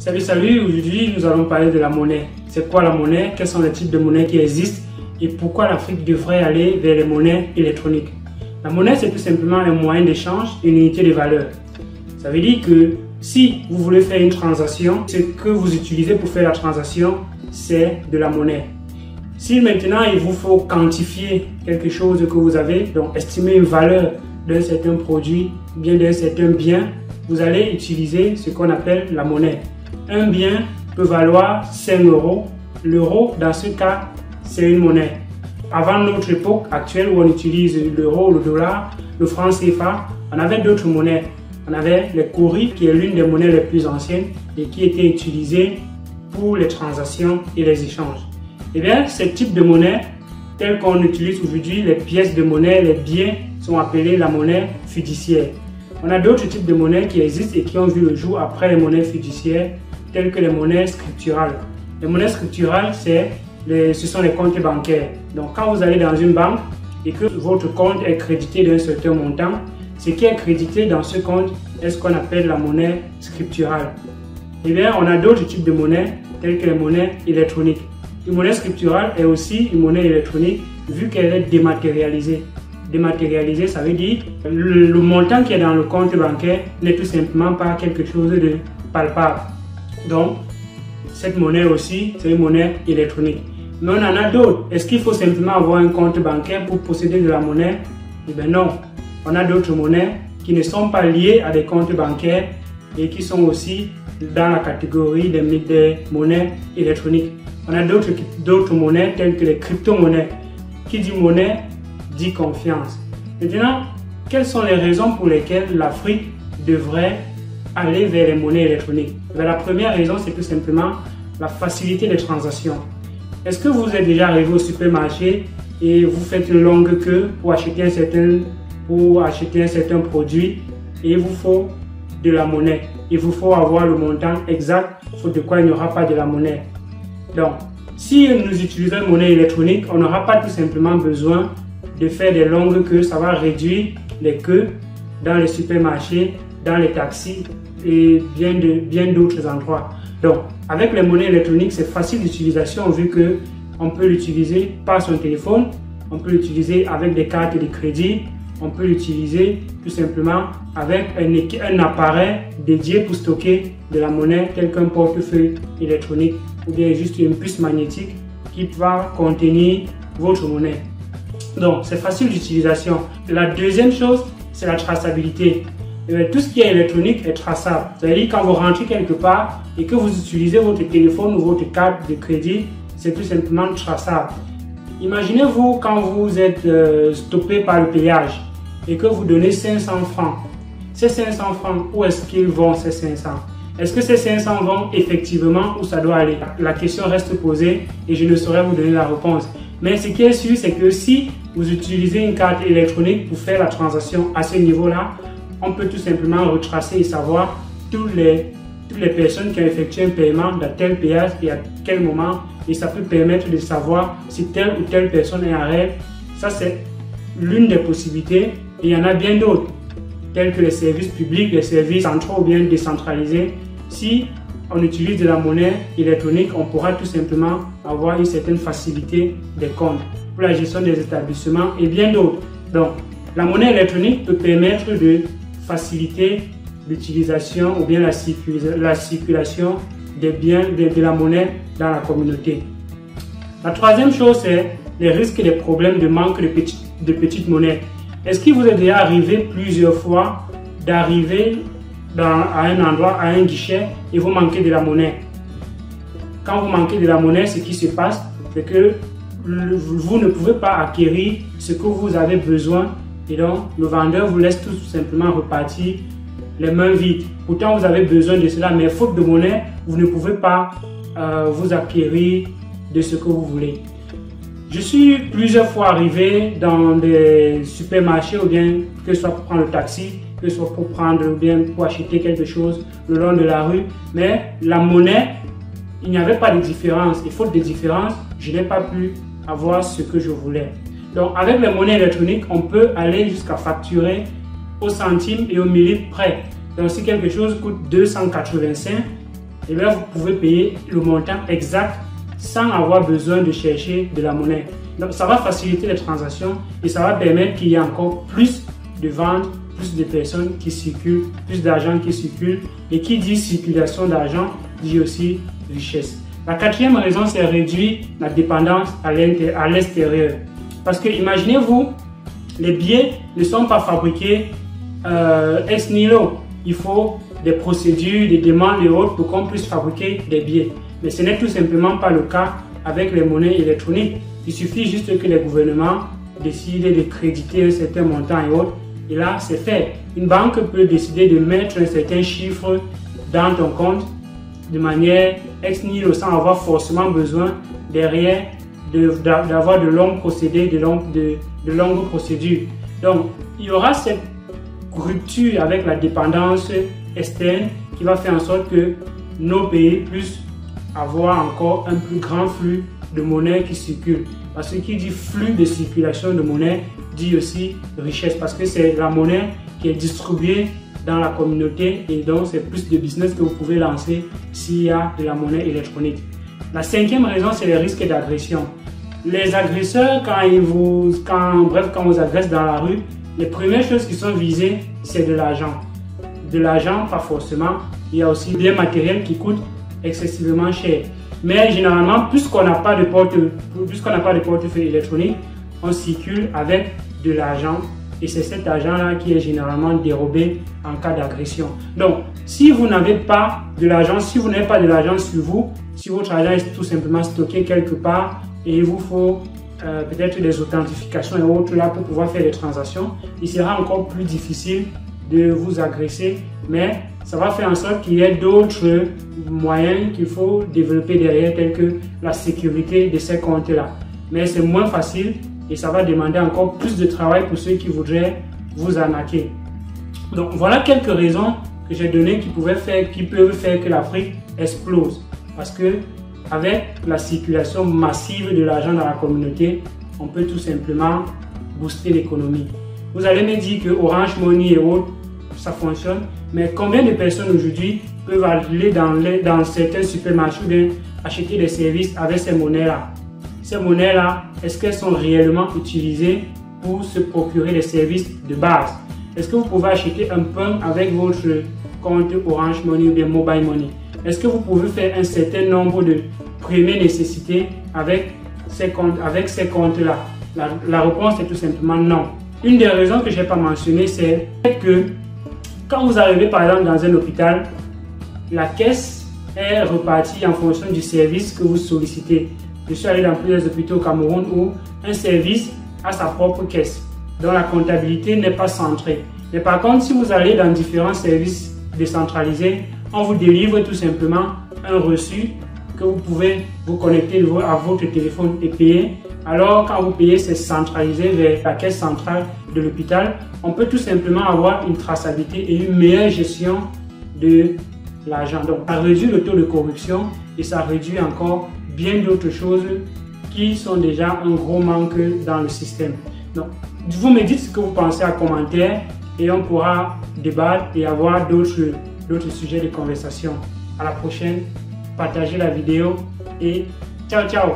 Salut, salut, aujourd'hui nous allons parler de la monnaie. C'est quoi la monnaie? Quels sont les types de monnaies qui existent? Et pourquoi l'Afrique devrait aller vers les monnaies électroniques? La monnaie, c'est tout simplement un moyen d'échange, une unité de valeur. Ça veut dire que si vous voulez faire une transaction, ce que vous utilisez pour faire la transaction, c'est de la monnaie. Si maintenant il vous faut quantifier quelque chose que vous avez, donc estimer une valeur d'un certain produit, bien d'un certain bien, vous allez utiliser ce qu'on appelle la monnaie. Un bien peut valoir 5 €. L'euro, dans ce cas, c'est une monnaie. Avant notre époque actuelle où on utilise l'euro, le dollar, le franc CFA, on avait d'autres monnaies. On avait les cowries, qui est l'une des monnaies les plus anciennes et qui était utilisée pour les transactions et les échanges. Et bien, ce type de monnaie, tel qu'on utilise aujourd'hui, les pièces de monnaie, les biens, sont appelés la monnaie fiduciaire. On a d'autres types de monnaies qui existent et qui ont vu le jour après les monnaies fiduciaires, telles que les monnaies scripturales. Les monnaies scripturales, ce sont les comptes bancaires. Donc, quand vous allez dans une banque et que votre compte est crédité d'un certain montant, ce qui est crédité dans ce compte est ce qu'on appelle la monnaie scripturale. Et bien, on a d'autres types de monnaies, telles que les monnaies électroniques. Une monnaie scripturale est aussi une monnaie électronique vu qu'elle est dématérialisée. Dématérialisée, ça veut dire que le montant qui est dans le compte bancaire n'est tout simplement pas quelque chose de palpable. Donc, cette monnaie aussi, c'est une monnaie électronique. Mais on en a d'autres. Est-ce qu'il faut simplement avoir un compte bancaire pour posséder de la monnaie? Eh bien non. On a d'autres monnaies qui ne sont pas liées à des comptes bancaires et qui sont aussi dans la catégorie des monnaies électroniques. On a d'autres monnaies telles que les crypto-monnaies. Qui dit monnaie dit confiance. Maintenant, quelles sont les raisons pour lesquelles l'Afrique devrait aller vers les monnaies électroniques? La première raison, c'est tout simplement la facilité des transactions. Est-ce que vous êtes déjà arrivé au supermarché et vous faites une longue queue pour acheter un certain produit et il vous faut de la monnaie? Il vous faut avoir le montant exact, faute de quoi il n'y aura pas de la monnaie. Donc, si nous utilisons une monnaie électronique, on n'aura pas tout simplement besoin de faire des longues queues. Ça va réduire les queues dans les supermarchés, dans les taxis et bien d'autres endroits. Donc, avec les monnaies électroniques, c'est facile d'utilisation vu qu'on peut l'utiliser par son téléphone, on peut l'utiliser avec des cartes de crédit, on peut l'utiliser tout simplement avec un appareil dédié pour stocker de la monnaie tel qu'un portefeuille électronique ou bien juste une puce magnétique qui va contenir votre monnaie. Donc, c'est facile d'utilisation. La deuxième chose, c'est la traçabilité. Tout ce qui est électronique est traçable. C'est-à-dire quand vous rentrez quelque part et que vous utilisez votre téléphone ou votre carte de crédit, c'est tout simplement traçable. Imaginez-vous quand vous êtes stoppé par le péage et que vous donnez 500 francs. Ces 500 francs, où est-ce qu'ils vont ces 500? Est-ce que ces 500 vont effectivement où ça doit aller? La question reste posée et je ne saurais vous donner la réponse. Mais ce qui est sûr, c'est que si vous utilisez une carte électronique pour faire la transaction à ce niveau-là, on peut tout simplement retracer et savoir toutes les personnes qui ont effectué un paiement dans tel péage et à quel moment. Et ça peut permettre de savoir si telle ou telle personne est en règle. Ça, c'est l'une des possibilités. Et il y en a bien d'autres, tels que les services publics, les services centraux ou bien décentralisés. Si on utilise de la monnaie électronique, on pourra tout simplement avoir une certaine facilité des comptes pour la gestion des établissements et bien d'autres. Donc, la monnaie électronique peut permettre de faciliter l'utilisation ou bien la circulation des biens, de la monnaie dans la communauté. La troisième chose, c'est les risques et les problèmes de manque de petites monnaies. Est-ce qu'il vous est déjà arrivé plusieurs fois d'arriver à un endroit, à un guichet et vous manquez de la monnaie? Quand vous manquez de la monnaie, ce qui se passe, c'est que vous ne pouvez pas acquérir ce que vous avez besoin et donc le vendeur vous laisse tout simplement repartir les mains vides. Pourtant, vous avez besoin de cela, mais faute de monnaie, vous ne pouvez pas vous acquérir de ce que vous voulez. Je suis plusieurs fois arrivé dans des supermarchés ou bien que ce soit pour prendre le taxi, que ce soit pour prendre ou bien pour acheter quelque chose le long de la rue, mais la monnaie, il n'y avait pas de différence et faute de différence, je n'ai pas pu avoir ce que je voulais. Donc avec les monnaies électroniques, on peut aller jusqu'à facturer au centime et au millilitre près. Donc si quelque chose coûte 285, et bien vous pouvez payer le montant exact sans avoir besoin de chercher de la monnaie. Donc ça va faciliter les transactions et ça va permettre qu'il y ait encore plus de ventes, plus de personnes qui circulent, plus d'argent qui circule. Et qui dit circulation d'argent dit aussi richesse. La quatrième raison, c'est réduire la dépendance à l'extérieur. Parce que imaginez-vous, les billets ne sont pas fabriqués ex nihilo. Il faut des procédures, des demandes et autres pour qu'on puisse fabriquer des billets. Mais ce n'est tout simplement pas le cas avec les monnaies électroniques. Il suffit juste que les gouvernements décident de créditer un certain montant et autres. Et là, c'est fait. Une banque peut décider de mettre un certain chiffre dans ton compte de manière ex nihilo sans avoir forcément besoin derrière d'avoir de longs procédés, de longues procédures. Donc, il y aura cette rupture avec la dépendance externe qui va faire en sorte que nos pays puissent avoir encore un plus grand flux de monnaie qui circule. Parce que qui dit flux de circulation de monnaie dit aussi richesse, parce que c'est la monnaie qui est distribuée dans la communauté et donc c'est plus de business que vous pouvez lancer s'il y a de la monnaie électronique. La cinquième raison, c'est les risques d'agression. Les agresseurs, quand vous agressent dans la rue, les premières choses qui sont visées, c'est de l'argent. De l'argent, pas forcément. Il y a aussi des matériels qui coûtent excessivement cher. Mais généralement, puisqu'on n'a pas de portefeuille électronique, on circule avec de l'argent et c'est cet argent-là qui est généralement dérobé en cas d'agression. Donc, si vous n'avez pas de l'argent, si vous n'avez pas de l'argent sur vous, si votre argent est tout simplement stocké quelque part et il vous faut peut-être des authentifications et autres là pour pouvoir faire des transactions, il sera encore plus difficile de vous agresser, mais ça va faire en sorte qu'il y ait d'autres moyens qu'il faut développer derrière, tels que la sécurité de ces comptes-là. Mais c'est moins facile et ça va demander encore plus de travail pour ceux qui voudraient vous arnaquer. Donc voilà quelques raisons que j'ai données qui peuvent faire que l'Afrique explose. Parce que avec la circulation massive de l'argent dans la communauté, on peut tout simplement booster l'économie. Vous allez me dire que Orange Money et autres, ça fonctionne, mais combien de personnes aujourd'hui peuvent aller dans certains supermarchés ou bien acheter des services avec ces monnaies-là? Ces monnaies-là, est-ce qu'elles sont réellement utilisées pour se procurer des services de base? Est-ce que vous pouvez acheter un pain avec votre compte Orange Money ou bien Mobile Money? Est-ce que vous pouvez faire un certain nombre de premières nécessités avec ces comptes-là? La réponse est tout simplement non. Une des raisons que je n'ai pas mentionné, c'est que quand vous arrivez par exemple dans un hôpital, la caisse est repartie en fonction du service que vous sollicitez. Je suis allé dans plusieurs hôpitaux au Cameroun où un service a sa propre caisse, dont la comptabilité n'est pas centrée. Mais par contre, si vous allez dans différents services décentralisés, on vous délivre tout simplement un reçu que vous pouvez vous connecter à votre téléphone et payer. Alors quand vous payez, c'est centralisé vers la caisse centrale de l'hôpital. On peut tout simplement avoir une traçabilité et une meilleure gestion de l'argent. Donc ça réduit le taux de corruption et ça réduit encore bien d'autres choses qui sont déjà un gros manque dans le système. Donc vous me dites ce que vous pensez en commentaire et on pourra débattre et avoir d'autres sujets de conversation. À la prochaine, partagez la vidéo et ciao ciao.